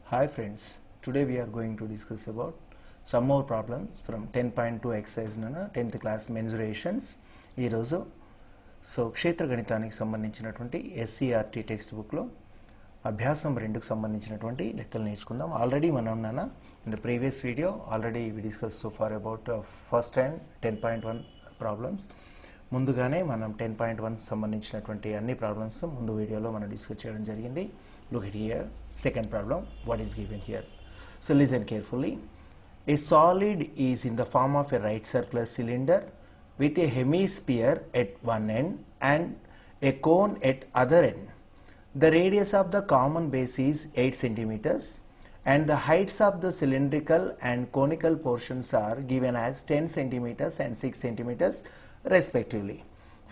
Hi friends, today we are going to discuss about some more problems from 10.2 exercise 10th class mensuration ఈ రోజు క్షేత్ర గణితానికి సంబంధించినటువంటి SCRT text book లో అభ్యాసం 2కు సంబంధించినటువంటి లెక్కలు నేర్చుకుందాం. ఆల్రెడీ మనం in the previous video already we discussed so far about first and 10.1 problems. ముందుగానే మనం 10.1 సంబంధించినటువంటి అన్ని ప్రాబ్లమ్స్ ముందు వీడియోలో మనం డిస్కస్ చేయడం జరిగింది. Look at here, second problem, what is given here. So listen carefully. A solid is in the form of a right circular cylinder with a hemisphere at one end and a cone at other end. The radius of the common base is 8 centimeters and the heights of the cylindrical and conical portions are given as 10 centimeters and 6 centimeters respectively.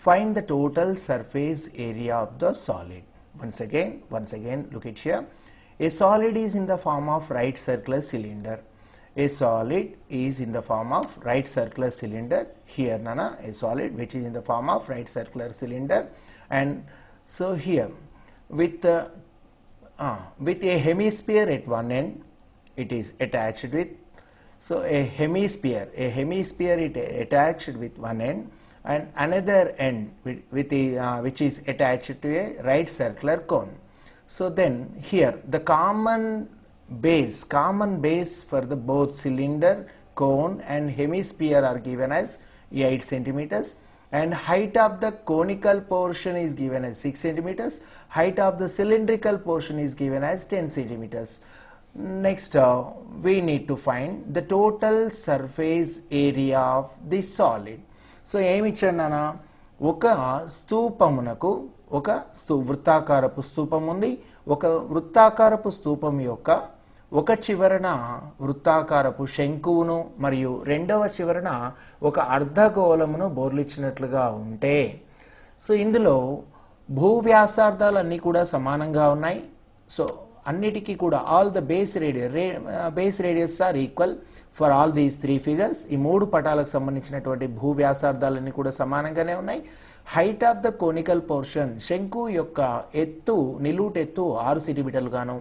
Find the total surface area of the solid. Once again, look at here. A solid is in the form of right circular cylinder. A solid is in the form of right circular cylinder. Here, a solid which is in the form of right circular cylinder. And so here, with a hemisphere at one end, it is attached with. So a hemisphere it attached with one end. And another end which is attached to a right circular cone. So then here the common base for the both cylinder, cone and hemisphere are given as 8 centimeters and height of the conical portion is given as 6 centimeters, height of the cylindrical portion is given as 10 centimeters. Next we need to find the total surface area of this solid. So ఏమి ఇచ్చాడనా, ఒక స్తూపమునకు ఒక వృత్తాకారపు స్తూపం ఉంది. ఒక వృత్తాకారపు స్తూపం యొక్క ఒక చివరన వృత్తాకారపు శంకువును మరియు రెండవ చివరన ఒక అర్ధగోళమును బోర్లిచ్చినట్లుగా ఉంటే, సో ఇందులో భూ వ్యాసార్థాలన్నీ కూడా సమానంగా ఉన్నాయి. సో అన్నిటికీ కూడా all the base radius are equal for all these 3 figures. ఈ 3 పటాలకు సంబంధించినటువంటి భూ వ్యాసార్థాలన్నీ కూడా సమానంగానే ఉన్నాయి. Height of the conical portion, శంకు యొక్క ఎత్తు, నిలువుటెత్తు 6 సెంటీమీటర్లు గాను,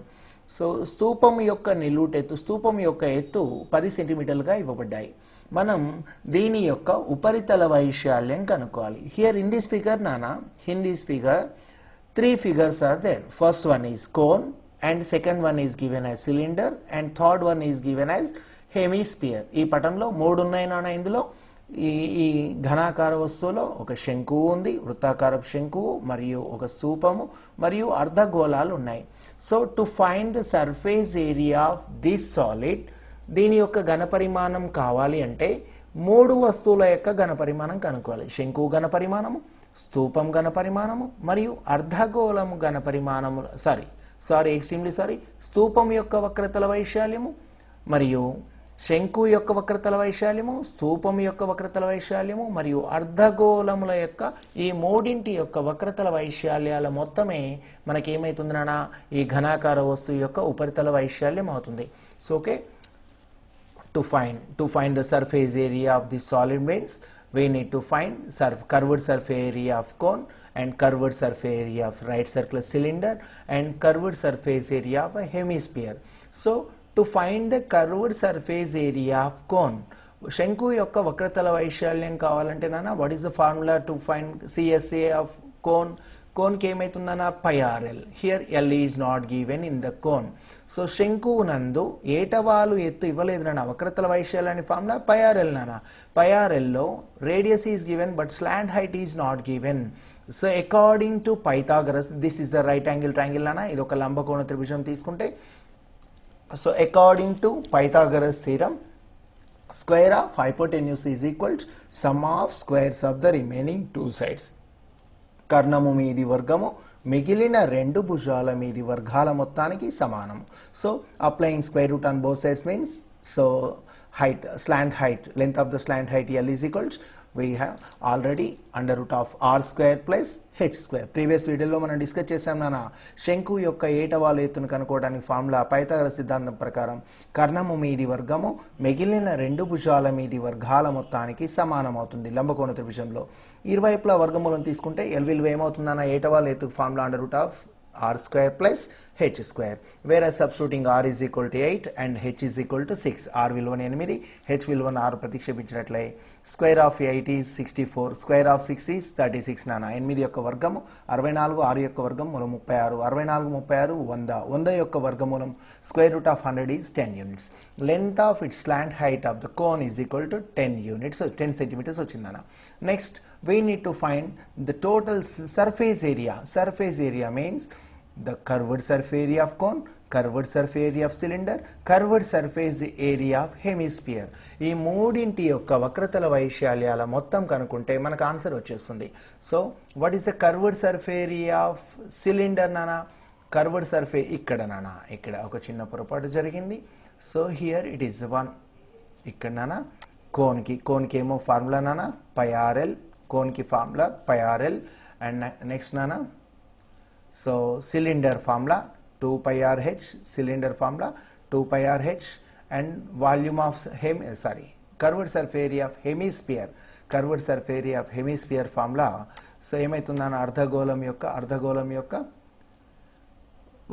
సో స్తూపం యొక్క ఎత్తు 10 సెంటీమీటర్లుగా ఇవ్వబడ్డాయి. మనం దీని యొక్క ఉపరితల వైశాల్యం కనుక్కోవాలి. Here in this figure in this figure 3 figures are there. First one is cone and second one is given as cylinder and third one is given as hemisphere. ఈ పటంలో 3 ఉన్నాయి ఇందులో. ఈ ఘనాకార వస్తువులో ఒక శంకువు ఉంది, వృత్తాకారపు శంకువు మరియు ఒక స్తూపము మరియు అర్ధగోళాలు ఉన్నాయి. So to find the surface area of this solid, దీని యొక్క ఘనపరిమాణం కావాలి అంటే 3 వస్తువుల యొక్క ఘనపరిమాణం కనుక్కోవాలి. శంకువు ఘనపరిమాణము, స్తూపం ఘనపరిమాణము మరియు అర్ధగోళము ఘనపరిమాణము స్తూపం యొక్క వక్రతల వైశాల్యము మరియు శంకు యొక్క వక్రతల వైశాల్యము, స్తూపం యొక్క వక్రతల వైశాల్యము మరియు అర్ధగోళముల యొక్క ఈ 3 యొక్క వక్రతల వైశాల్యాల మొత్తమే మనకి ఏమైతుంది నాన్న, ఈ ఘనాకార వస్తువు యొక్క ఉపరితల వైశాల్యం అవుతుంది. So okay, to find the surface area of this solid means we need to find curved surface area of cone and curved surface area of right circular cylinder and curved surface area of a hemisphere. So to find the curved surface area of cone, శంకు యొక్క వక్రతల వైశాల్యం కావాలంటే నాన్న, what is the formula to find CSA of cone? కోన్కి ఏమవుతుందన్న, πRL. Here L is not given in the cone. So శంకువు నందు ఏటవాలు ఎత్తు ఇవ్వలేదు నాన్న, వక్రతల వైశాల్యాన్ని ఫార్ములా πRL నాన్న. πRLలో radius is given but slant height is not given. So according to Pythagoras, this is the right angle triangle నాన్న, ఇది ఒక లంబకోణ త్రిభుజం తీసుకుంటే, so according to Pythagoras theorem, square of hypotenuse is equal to sum of squares of the remaining 2 sides. కర్ణము మీది వర్గము మిగిలిన 2 భుజాల మీది వర్గాల మొత్తానికి సమానము. So applying square root on both sides means, so slant height, length of the slant height L is equal to, we have already under root of r square plus h square. Previous వీడియోలో మనం discuss చేసాం నాన్న, శంకు యొక్క ఏటవాలు ఎత్తును కనుక్కోవడానికి formula Pythagoras సిద్ధాంతం ప్రకారం కర్ణము మీది వర్గము మిగిలిన 2 భుజాల మీది వర్గాల మొత్తానికి సమానం అవుతుంది లంబకోణ త్రిభుజంలో. ఇరువైపులా వర్గమూలం తీసుకుంటే L విలువ ఏమవుతుందన్న, ఏటవాలు ఎత్తుకు formula under root of r square plus h square. Whereas substituting r is equal to 8 and h is equal to 6. r విలువను 8, h విలువను 6 ప్రతిక్షేపించినట్లయి square of 8 is 64, square of 6 is 36 నానా. 8 యొక్క వర్గము 64, 6 యొక్క వర్గం మూలం 36, 64, 36, 100, 100 యొక్క వర్గమూలం square root of 100 is 10 units. Length of its slant height of the cone is equal to 10 units, so 10 centimeters వచ్చింది నానా. Next, we need to find the total surface area. Surface area means the curved surface area of cone, curved surface area of cylinder, curved surface area of hemisphere. ఈ మూడింటి యొక్క వక్రతల వైశాల్యాల మొత్తం కనుక్కుంటే మనకు answer వచ్చేస్తుంది. So what is the curved surface area of cylinder నానా? Curved surface ఇక్కడ నానా, ఇక్కడ ఒక చిన్న పొరపాటు జరిగింది. So here it is 1. ఇక్కడ నానా కోన్కి ఏమో ఫార్ములా నానా πRL, కోన్కి ఫార్ములా πRL, అండ్ నెక్స్ట్ నానా so cylinder formula 2πRH, cylinder formula 2πRH, and volume of curved surface area of hemisphere, curved surface area of hemisphere formula. So ఏమవుతుందన్న అర్ధగోళం యొక్క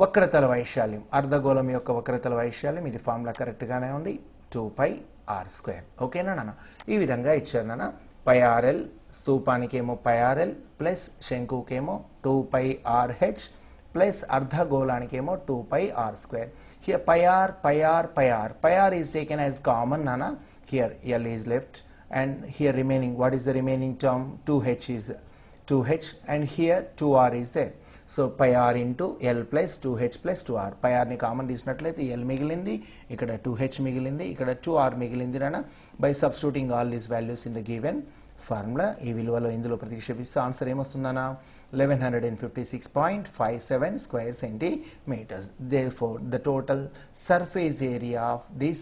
వక్రతల వైశాల్యం, అర్ధగోళం యొక్క వక్రతల వైశాల్యం, ఇది ఫార్ములా కరెక్ట్గానే ఉంది, 2πr². ఓకేనా నాన్న? ఈ విధంగా ఇచ్చారు నాన్న. πRL స్తూపానికేమో πRL ప్లస్ శంకుకేమో 2πRH ప్లస్ అర్ధగోళానికేమో 2πr². Here πr is taken as common nana. Here L is left and here remaining, what is the remaining term? 2h is 2h and here 2r is there. So πr into L plus 2h plus 2r. πr ని common తీసినట్లయితే L మిగిలింది, ఇక్కడ 2h మిగిలింది, ఇక్కడ 2r మిగిలింది నాన్న. By substituting all these values in the given formula, ఈ విలువలో ఇందులో ప్రతిక్షేపిస్తే answer ఏమొస్తుందన్నా? 1156.57 square centimeters. Therefore, the total surface area of this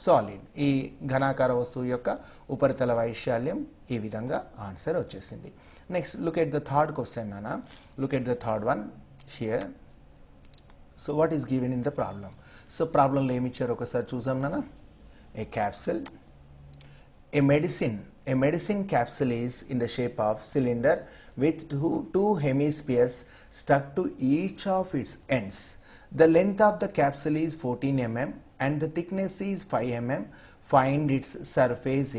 solid, ఈ ఘనాకార వస్తువు యొక్క ఉపరితల వైశాల్యం, ఈ విధంగా ఆన్సర్ వచ్చేసింది. Next look at the third question నాన్న. Look at the third one here. So what is given in the problem? So ప్రాబ్లంలో ఏమి ఇచ్చారు ఒకసారి చూసాం నాన్న. A capsule, a medicine capsule is in the shape of cylinder with two hemispheres stuck to each of its ends. The length of the capsule is 14 mm and the thickness is 5 mm. Find its surface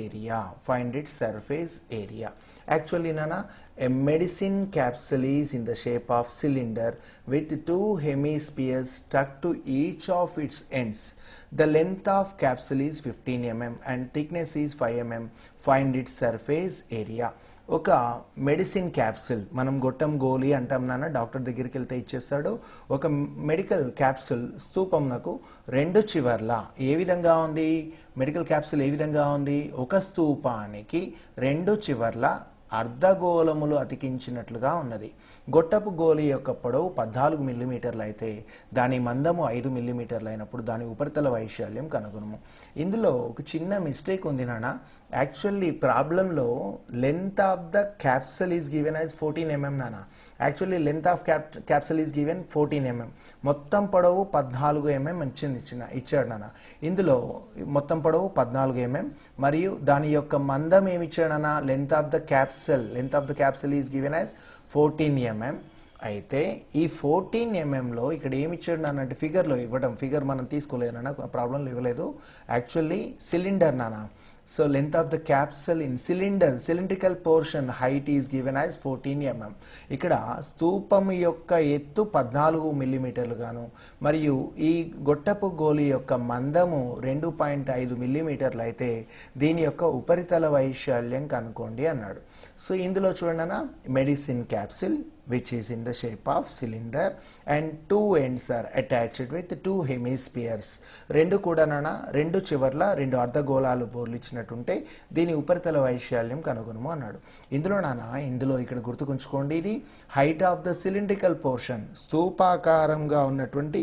area. Actually nana, a medicine capsule is in the shape of cylinder with two hemispheres stuck to each of its ends. The length of capsule is 15 mm and thickness is 5 mm. Find its surface area. ఒక medicine capsule, మనం గొట్టం గోళీ అంటాం నాన్న, doctor దగ్గరికి వెళ్తే ఇచ్చేస్తాడు. ఒక medical capsule స్తూపంనకు రెండు చివర్ల ఏ విధంగా ఉంది? మెడికల్ క్యాప్సూల్ ఏ విధంగా ఉంది? ఒక స్తూపానికి రెండు చివర్ల అర్ధగోళములు అతికించినట్లుగా ఉన్నది. గొట్టపు గోళీ యొక్క పొడవు 14 మిల్లీమీటర్లు అయితే దాని మందము 5 మిల్లీమీటర్లు అయినప్పుడు దాని ఉపరితల వైశాల్యం కనుగొనము. ఇందులో ఒక చిన్న మిస్టేక్ ఉంది నాన్న. యాక్చువల్లీ ప్రాబ్లంలో length of the capsule is given as 14 mm నాన్న. Actually length of capsule is given 14 mm. మొత్తం పొడవు 14 mm ఇచ్చాడు నాన్న. ఇందులో మొత్తం పొడవు 14 mm మరియు దాని యొక్క మందం ఏమి ఇచ్చాడు నాన్న? Length of the capsule is given as 14 mm. అయితే ఈ 14 mmలో ఇక్కడ ఏమి ఇచ్చాడు నాన్న అంటే ఫిగర్లో ఇవ్వడం, ఫిగర్ మనం తీసుకోలేదు నాన్న, ప్రాబ్లంలో ఇవ్వలేదు. యాక్చువల్లీ సిలిండర్ నాన్న. So length of the capsule in cylindrical portion height is given as 14 mm. ఇక్కడ స్తూపం యొక్క ఎత్తు 14 మిల్లీమీటర్లు గాను మరియు ఈ గొట్టపు గోళీ యొక్క మందము 2.5 మిల్లీమీటర్లు అయితే దీని యొక్క ఉపరితల వైశాల్యం కనుక్కోండి అన్నాడు. సో ఇందులో చూడండి అన్న, medicine capsule which is in the shape of cylinder and two ends are attached with two hemispheres. రెండు కూడా నాన్న, రెండు చివర్ల రెండు అర్ధగోళాలు బోర్లిచ్చినట్టుంటే దీని ఉపరితల వైశాల్యం కనుగొనము అన్నాడు. ఇందులో ఇక్కడ గుర్తుకుంచుకోండి, ఇది height of the cylindrical portion, స్తూపాకారంగా ఉన్నటువంటి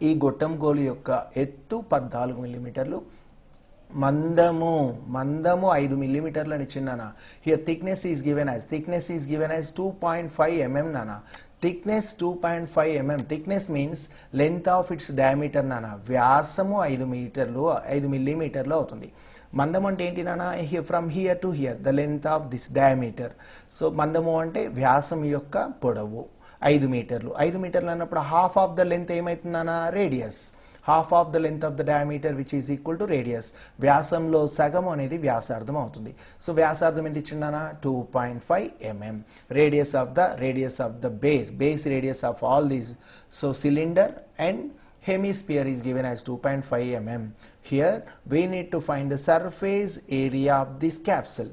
ఈ గొట్టం గోళీ యొక్క ఎత్తు 14 మిల్లీమీటర్లు, మందము 5 మిల్లీమీటర్లని ఇచ్చిందనా. Here thickness is given as 2.5 mm నానా. Thickness 2.5 mm. Thickness means length of its diameter నానా. వ్యాసము 5 మిల్లీమీటర్లు అవుతుంది. మందం అంటే ఏంటి నానా? From here to here the length of this diameter. So మందము అంటే వ్యాసం యొక్క పొడవు. 5 మీటర్లు. 5 మీటర్లు అన్నప్పుడు హాఫ్ ఆఫ్ ద లెంత్ ఏమవుతుందన్నా radius. Half of the length of the diameter which is equal to radius. వ్యాసంలో సగం అనేది వ్యాసార్థం అవుతుంది. సో వ్యాసార్థం ఎంత ఇచ్చిందనా 2.5 mm. Radius of the base radius of all these. So cylinder and hemisphere is given as 2.5 mm. Here we need to find the surface area of this capsule.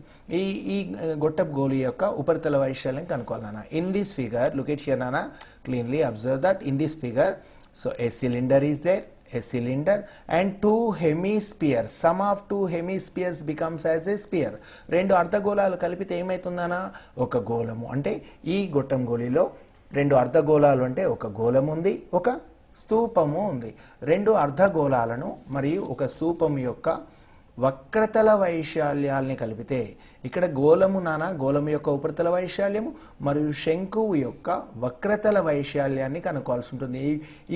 ఈ గొట్టపు గోళీ యొక్క ఉపరితల వైశాల్యం కనుక్కోవాలి నాన్న. In this figure, look at here నాన్న, cleanly observe that in this figure, so a cylinder is there, a cylinder and two hemispheres. Sum of two hemispheres becomes as a sphere. రెండు అర్ధగోళాలు కలిపితే ఏమవుతుందనా ఒక గోళము. అంటే ఈ గొట్టం గోళీలో రెండు అర్ధగోళాలు అంటే ఒక గోళం ఉంది, ఒక స్తూపము ఉంది. రెండు అర్ధగోళాలను మరియు ఒక స్తూపం యొక్క వక్రతల వైశాల్యాల్ని కలిపితే ఇక్కడ గోళము గోళము యొక్క ఉపరితల వైశాల్యము మరియు శంకువు యొక్క వక్రతల వైశాల్యాన్ని కనుక్కోవాల్సి ఉంటుంది.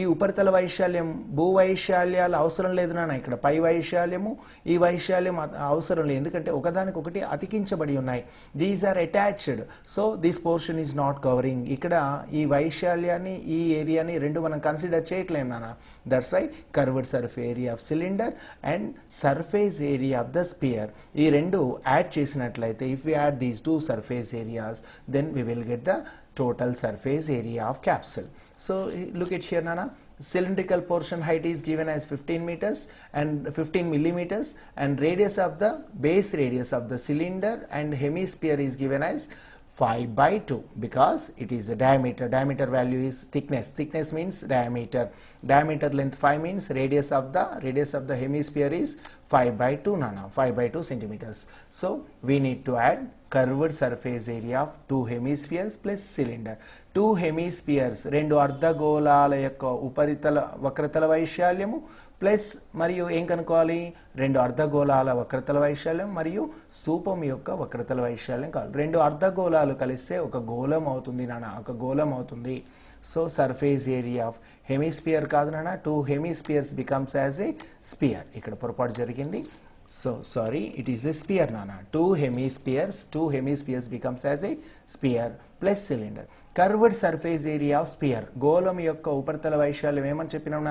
ఈ ఉపరితల వైశాల్యం భూవైశాల్యాలు అవసరం లేదు ఇక్కడ పై వైశాల్యము ఈ వైశాల్యం అవసరం లేదు, ఎందుకంటే ఒకదానికొకటి అతికించబడి ఉన్నాయి. These are attached, so this portion is not covering. ఇక్కడ ఈ వైశాల్యాన్ని ఈ ఏరియాని రెండు మనం కన్సిడర్ చేయట్లేము that's why curved surface area of cylinder and surface area of the sphere ఈ రెండు యాడ్ చేసినట్లయితే, if we add these two surface areas, then we will get the total surface area of capsule. So look at here nana, cylindrical portion height is given as 15 meters and 15 millimeters, and radius of the base radius of the cylinder and hemisphere is given as 5/2 because it is a diameter value is thickness means diameter length 5 means radius of the hemisphere is 5/2 nana, 5/2 centimeters. So we need to add curved surface area of two hemispheres plus cylinder. Two hemispheres రెండు అర్ధగోళాల యొక్క ఉపరితల వక్రతల వైశాల్యము plus మరియు ఏం కనుక్కోవాలి, రెండు అర్ధగోళాల వక్రతల వైశాల్యం మరియు స్తూపం యొక్క వక్రతల వైశాల్యం కావాలి. రెండు అర్ధగోళాలు కలిస్తే ఒక గోళం అవుతుంది ఒక గోళం అవుతుంది. So surface area of hemisphere కాదు two hemispheres becomes as a sphere. ఇక్కడ పొరపాటు జరిగింది. So sorry, it is a sphere two hemispheres becomes as a sphere plus cylinder. Curved surface area of sphere, గోళం యొక్క ఉపరితల వైశాల్యం ఏమని చెప్పినాం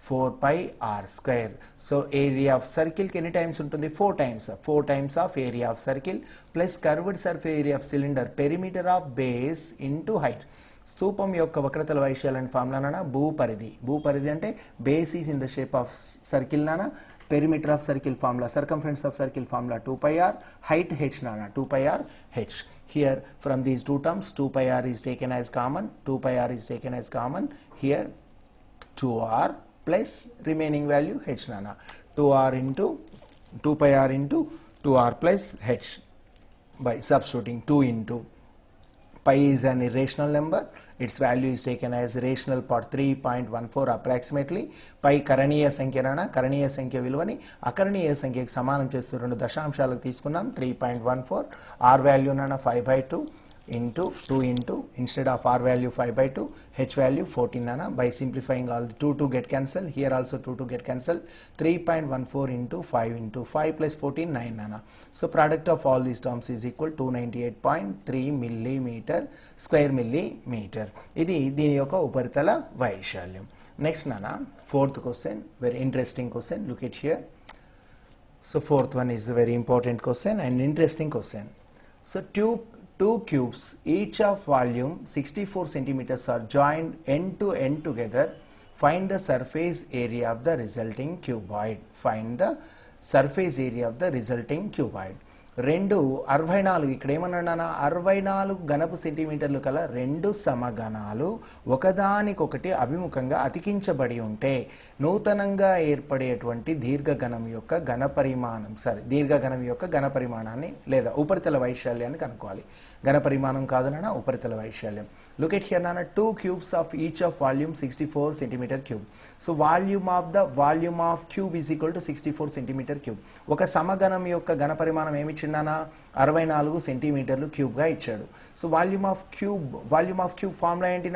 4πr². So area of circle కి ఎన్ని టైమ్స్ ఉంటుంది, 4 times of area of circle plus curved surface area of cylinder perimeter of base into height. స్తూపం యొక్క వక్రతల వైశాల్యం ఫార్ములా భూపరిధి అంటే base is in the shape of circle perimeter of circle formula, circumference of circle formula 2πr, height h 2πr h. Here from these two terms 2πr is taken as common, here 2r plus remaining value h 2r into 2πr into 2r plus h by substituting 2 into pi is an irrational number, its value is taken as rational part 3.14 approximately. pi కరణీయ సంఖ్య విలువని అకరణీయ సంఖ్యకి సమానం చేస్తూ రెండు దశాంశాలకు తీసుకున్నాం. 3.14 r value 5/2 into 2 into instead of r value 5/2 h value 14 by simplifying all the 2 get cancelled, here also 2 get cancelled. 3.14 into 5 plus 14 9 so product of all these terms is equal to 298.3 millimeter square millimeter. ఇది దీని యొక్క ఉపరితల వైశాల్యం. Next fourth question, very interesting question, look at here. So fourth one is a very important question and interesting question. So two cubes each of volume 64 centimeters are joined end to end together. Find the surface area of the resulting cuboid. రెండు 64, ఇక్కడ ఏమన్నా 64 ఘనపు సెంటీమీటర్లు కల రెండు సమగణాలు ఒకదానికొకటి అభిముఖంగా అతికించబడి ఉంటే నూతనంగా ఏర్పడేటువంటి దీర్ఘగణం యొక్క ఘనపరిమాణాన్ని లేదా ఉపరితల వైశాల్యాన్ని కనుక్కోవాలి. ఘనపరిమాణం కాదు ఉపరితల వైశాల్యం. Look at here 2 cubes of each of volume 64 centimeter cube. So volume of cube is equal to 64 centimeter cube. ఒక సమగణం యొక్క ఘనపరిమాణం ఏమి ఇచ్చిందనా 64 సెంటీమీటర్లు క్యూబ్ గా ఇచ్చాడు. So volume of cube formula ఏంటి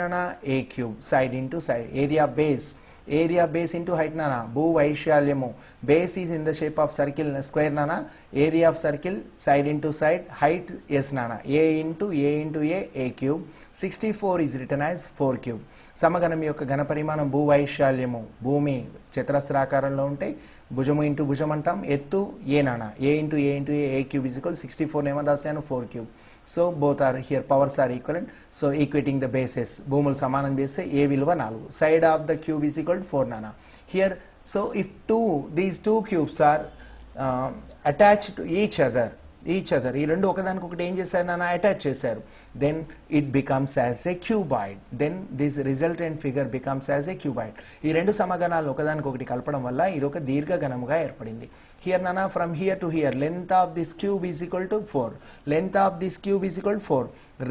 a cube, side into side, area base area base into height నానా, భూ వైశాల్యము, base is in the shape of circle square నానా, area of circle side into side, height is నానా, a into a cube, 64 is return as 4 cube. సమగణం యొక్క ఘన పరిమాణం భూ వైశాల్యము, భూమి చతురస్రాకారంలో ఉంటే భుజము ఇంటూ భుజం అంటాం, ఎత్తు ఏ నానా, a into a cube is equal 64 ఏమని రాశాను 4 cube. So both are here powers are equivalent. So equating the bases, భూములు సమానం చేస్తే ఏ విలువ 4, side of the cube is equal 4 నానా here. So if these two cubes are attached to each other, ఈ రెండు ఒకదానికొకటి ఏం చేశారు నాన్న, అటాచ్ చేశారు, then it becomes as a cuboid, then this resultant figure becomes as a cuboid. ఈ రెండు సమగణాలు ఒకదానికొకటి కలపడం వల్ల ఇది ఒక దీర్ఘగణముగా ఏర్పడింది. హియర్ నాన్న from here to here length of this cube is equal to 4, length of this cube is equal to 4,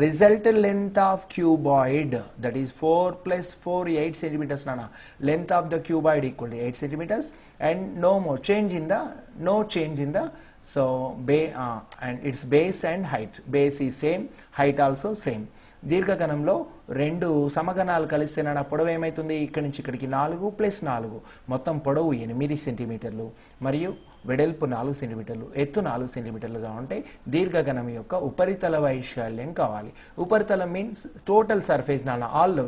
result length of cuboid that is 4 + 4 8 centimeters నాన్న, length of the cuboid equal to 8 centimeters and no change in the so and its base and height, base is same, height also same. దీర్ఘగణంలో రెండు సమగణాలు కలిస్తే నా పొడవు ఏమవుతుంది, ఇక్కడి నుంచి ఇక్కడికి 4 + 4, మొత్తం పొడవు 8 సెంటీమీటర్లు మరియు వెడల్పు 4 సెంటీమీటర్లు, ఎత్తు 4 సెంటీమీటర్లుగా ఉంటే దీర్ఘగణం యొక్క ఉపరితల వైశాల్యం కావాలి. ఉపరితలం మీన్స్ టోటల్ సర్ఫేస్ నాన్న, all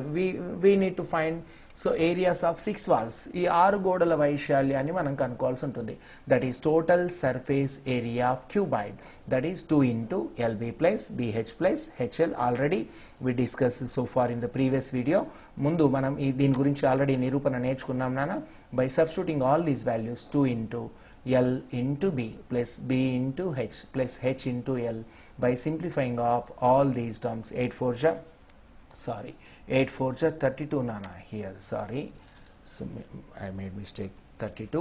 we need to find so areas of 6 walls, ఈ 6 గోడల వైశాల్యాన్ని మనం కనుక్కోవాల్సి ఉంటుంది. That is total surface area of cuboid, that is 2 into LB plus BH plus HL. Already we discuss so far in the previous video. ముందు మనం దీని గురించి ఆల్రెడీ నిరూపణ నేర్చుకున్నాం నాన్న. By substituting all these values 2 into L into B plus B into H plus H into L, by simplifying of all these terms, 8 4 ja 32 nana here, sorry, so I made mistake, 32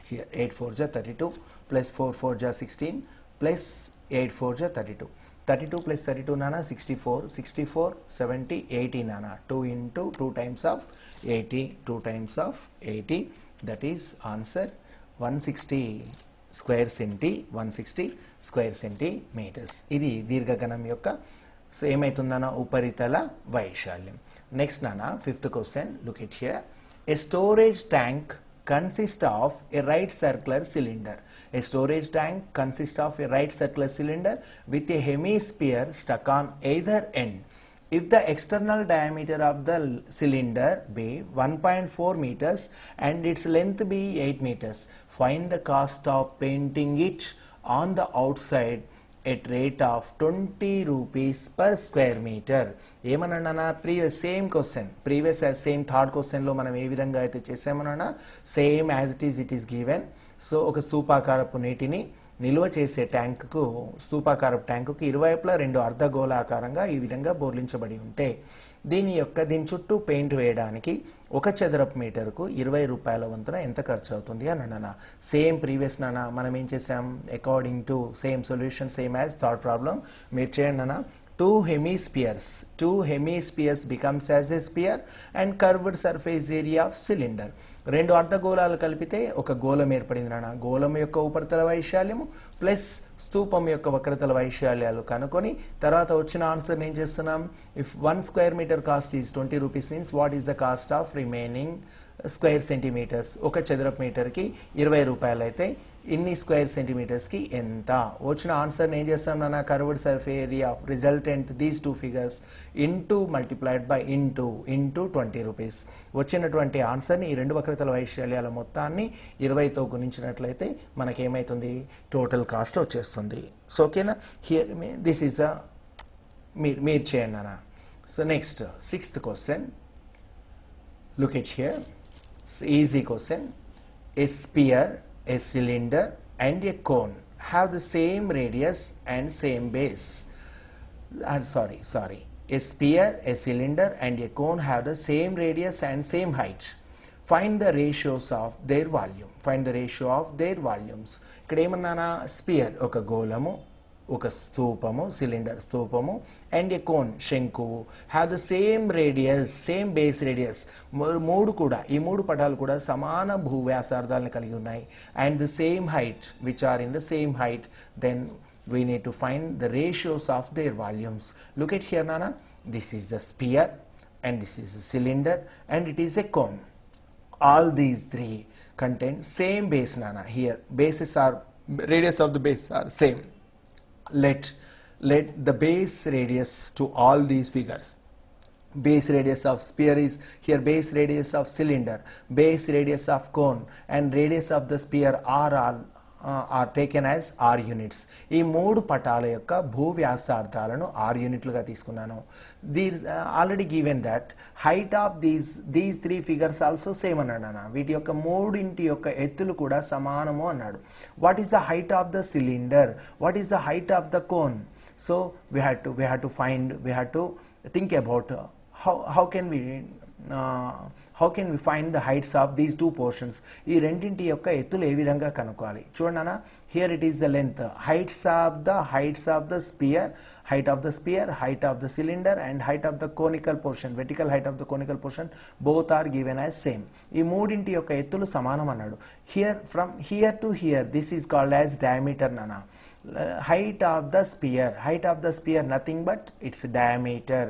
here, 8 4 ja 32 plus 4 4 ja 16 plus 8 4 ja 32, 32 plus 32 nana 64 70 80 nana, 2 into 2 times of 80, 2 times of 80, that is answer 160 square centimeters. ఇది దీర్ఘగణం యొక్క so ఏమైతుందన్న ఉపరితల వైశాల్యం. Next నాన్న 5th question, look at here. A storage tank consists of a right circular cylinder. A storage tank consists of a right circular cylinder with a hemisphere stuck on either end. If the external diameter of the cylinder be 1.4 meters and its length be 8 meters, find the cost of painting it on the outside at rate of 20 rupees per square meter. ఏమన్నా previous same third క్వశ్చన్లో మనం ఏ విధంగా అయితే చేసామన్నా same as it is given. So ఒక స్తూపాకారపు నీటిని నిల్వ చేసే ట్యాంకుకు, స్తూపాకారపు ట్యాంకుకి ఇరువైపులా 2 అర్ధగోళాకారంగా ఈ విధంగా బోర్లించబడి ఉంటే దీని చుట్టూ పెయింట్ వేయడానికి 1 చదరపు మీటర్కు 20 రూపాయల వంతున ఎంత ఖర్చు అవుతుంది అని అన్నా. సేమ్ ప్రీవియస్ నాన్న మనం ఏం చేసాం, according to same solution same as third problem. మీరు చేయండి అన్న. two hemispheres becomes as a sphere and curved surface area of cylinder. 2 అర్ధగోళాలు కలిపితే ఒక గోళం ఏర్పడింది నాన్న. గోళం యొక్క ఉపరితల వైశాల్యము ప్లస్ స్తూపం యొక్క వక్రతల వైశాల్యాలు కనుకొని తర్వాత వచ్చిన ఆన్సర్ ఏం చేస్తున్నాం, if 1 square meter cost is 20 rupees means what is the cost of remaining square centimetres. 1 చదరపు మీటర్కి 20 రూపాయలు అయితే ఇన్ని స్క్వేర్ సెంటీమీటర్స్కి ఎంత వచ్చిన ఆన్సర్ని ఏం చేస్తాం నాన్న, curved surface area of resultant these 2 figures into multiplied by into 20 rupees. వచ్చినటువంటి ఆన్సర్ని ఈ 2 వక్రతల వైశాల్యాల మొత్తాన్ని 20తో గుణించినట్లయితే మనకేమవుతుంది, టోటల్ కాస్ట్ వచ్చేస్తుంది. సో ఓకేనా, హియర్ దిస్ ఈజ్ అ మీరు చేయండి నాన్న. So next 6th question, look at here, it's easy question. A sphere, a cylinder and a cone have the same radius and same base. Sorry. A sphere, a cylinder and a cone have the same radius and same height. Find the ratios of their volume. Find the ratio of their volumes. ఇక్కడ ఏమన్నానా, spear ఒక గోళము, ఒక స్తూపము, cylinder స్తూపము, and a cone శంకువు, have the same radius, same base radius. ఈ మూడు పటాలు కూడా సమాన భూ వ్యాసార్థాలను కలిగి ఉన్నాయి. And the same height which are in the same height. Then we need to find the ratios of their volumes. Look at here nana, this is a sphere and this is a cylinder and it is a cone. all these three contain same base, nana. Here bases are, radius of the base are same. Let the base radius to all these figures, base radius of sphere is here, base radius of cylinder, base radius of cone and radius of the sphere are taken as r units. ఈ మూడు పటాల యొక్క భూ వ్యాసార్థాలను r యూనిట్లుగా తీసుకున్నాను. These already given that height of these three figures also same అన్నాడు అన్న. వీటి యొక్క మూడింటి యొక్క ఎత్తులు కూడా సమానము అన్నాడు. What is the height of the cylinder, what is the height of the cone? So we had to think about how can we find the heights of these two portions. ఈ రెండింటి యొక్క ఎత్తులు ఏ విధంగా కనుక్కోవాలి చూడండి అన్న. Here it is the length, heights of the sphere, height of the sphere, height of the cylinder and height of the conical portion, vertical height of the conical portion, both are given as same. ఈ మూడింటి యొక్క ఎత్తులు సమానం అన్నాడు. Here from here to here, this is called as diameter nana. Height of the sphere nothing but its diameter.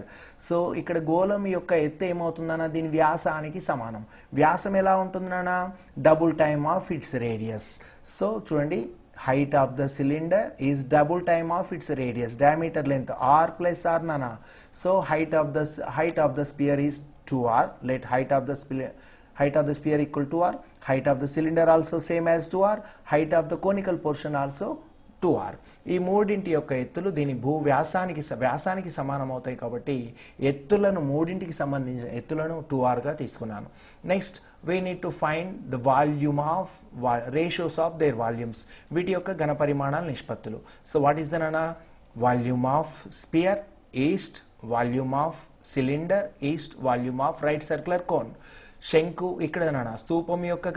So ఇక్కడ గోళం యొక్క ఎత్తు ఏమవుతుందన్న, దీని వ్యాసానికి సమానం. వ్యాసం ఎలా ఉంటుందన్న, double time of it's radius. So చూడండి, height of the cylinder is double time of its radius, diameter length r plus r nana. So height of the sphere is 2r. Let height of the sphere equal to r, height of the cylinder also same as 2r, height of the conical portion also 2r. ఈ మూడింటి యొక్క ఎత్తులు దీని భూ వ్యాసానికి సమానం అవుతాయి కాబట్టి ఎత్తులను మూడింటికి సంబంధించిన ఎత్తులను 2r గా తీసుకున్నాను. Next we need to find the volume of ratios of their volumes. వీటి యొక్క ఘన పరిమాణాల నిష్పత్తులు. సో వాట్ ఈస్ ద ననా? వాల్యూమ్ ఆఫ్ స్పియర్ ఈస్ట్, వాల్యూమ్ ఆఫ్ సిలిండర్ ఈస్ట్, volume of right circular cone. శంకు ఇక్కడ నానా స్తూపం యొక్క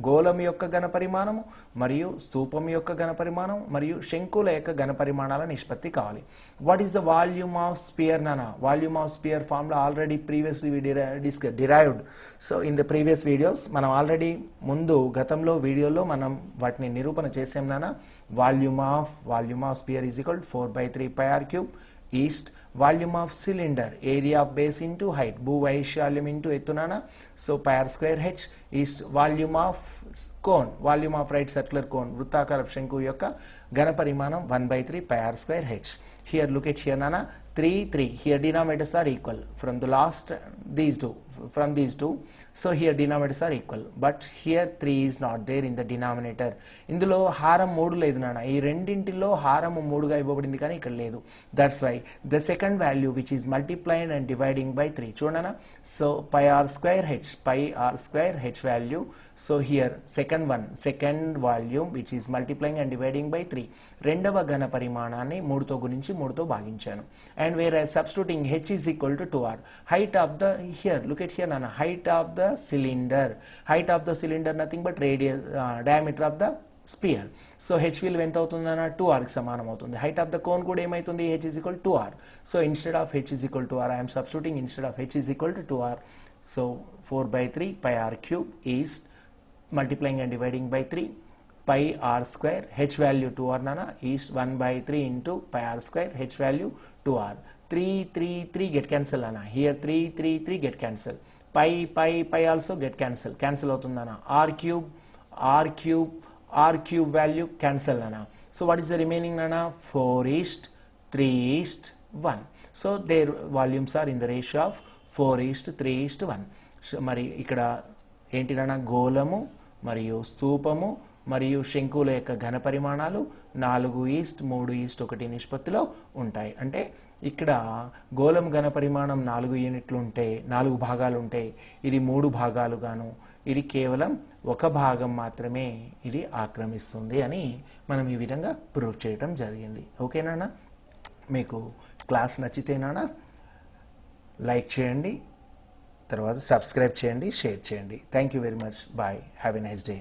గోళం యొక్క ఘన పరిమాణము మరియు స్తూపం యొక్క ఘన పరిమాణం మరియు శంకుల యొక్క ఘన పరిమాణాల నిష్పత్తి కావాలి. What is the volume of sphere నానా? Volume of sphere formula already previously derived. So in the previous videos మనం ఆల్రెడీ గతంలో వీడియోలో మనం వాటిని నిరూపణ చేసాం నానా. Volume of sphere is equal 4/3 pi r cube ఈస్ట్. Volume of cylinder, area of base into height, భూవైశాల్యం ఇంటూ ఎత్తునానా. So pi r square h ఈస్ట్. Volume of cone, volume of right circular cone, వృత్తాకార శంకు యొక్క ఘన పరిమాణం 1/3 pi r square h. Here look at here nana, 3. Here denominators are equal from these two. So here denominators are equal, but here 3 is not there in the denominator. ఇందులో హారం 3 లేదు నాన్న. ఈ రెండింటిలో హారము 3గా ఇవ్వబడింది కానీ ఇక్కడ లేదు. That's why the second value which is multiplying and dividing by 3 చూడనా. So pi r square h value. So here second volume which is multiplying and dividing by 3. రెండవ ఘన పరిమాణాన్ని 3తో గుణించి 3తో భాగించాను. And whereas substituting h is equal to 2r. Height of the, here look at here nana, height of the cylinder nothing but radius, diameter of the sphere. So h విలువ ఎంత అవుతుందన్న, 2r కి సమానం అవుతుంది. హైట్ ఆఫ్ ద కోన్ కూడా ఏమైతుంది, h is equal to 2r. So instead of h is equal to r, I am substituting instead of h is equal to 2r. So 4/3 pi r cube is multiplying and dividing by 3. Pi r square, h value 2r nana, is 1/3 into pi r square, h value 2r. 3 get cancel nana. Here 3 get cancel. Pi also get cancel అవుతుందన్న. r cube value cancel nana. So what is the remaining nana? 4:3:1. So their volumes are in the ratio of 4:3:1. So మరి ఇక్కడ ఏంటి నాన్న, గోళము మరియు స్తూపము మరియు శంకుల యొక్క ఘన పరిమాణాలు 4:3:1 నిష్పత్తిలో ఉంటాయి. అంటే ఇక్కడ గోళం ఘన పరిమాణం 4 యూనిట్లు ఉంటే 4 భాగాలు ఉంటాయి. ఇది 3 భాగాలు గాను, ఇది కేవలం 1 భాగం మాత్రమే ఇది ఆక్రమిస్తుంది అని మనం ఈ విధంగా ప్రూవ్ చేయడం జరిగింది. ఓకేనా? మీకు క్లాస్ నచ్చితేనా లైక్ చేయండి, తర్వాత సబ్స్క్రైబ్ చేయండి, షేర్ చేయండి. Thank you very much. Bye. Have a nice day.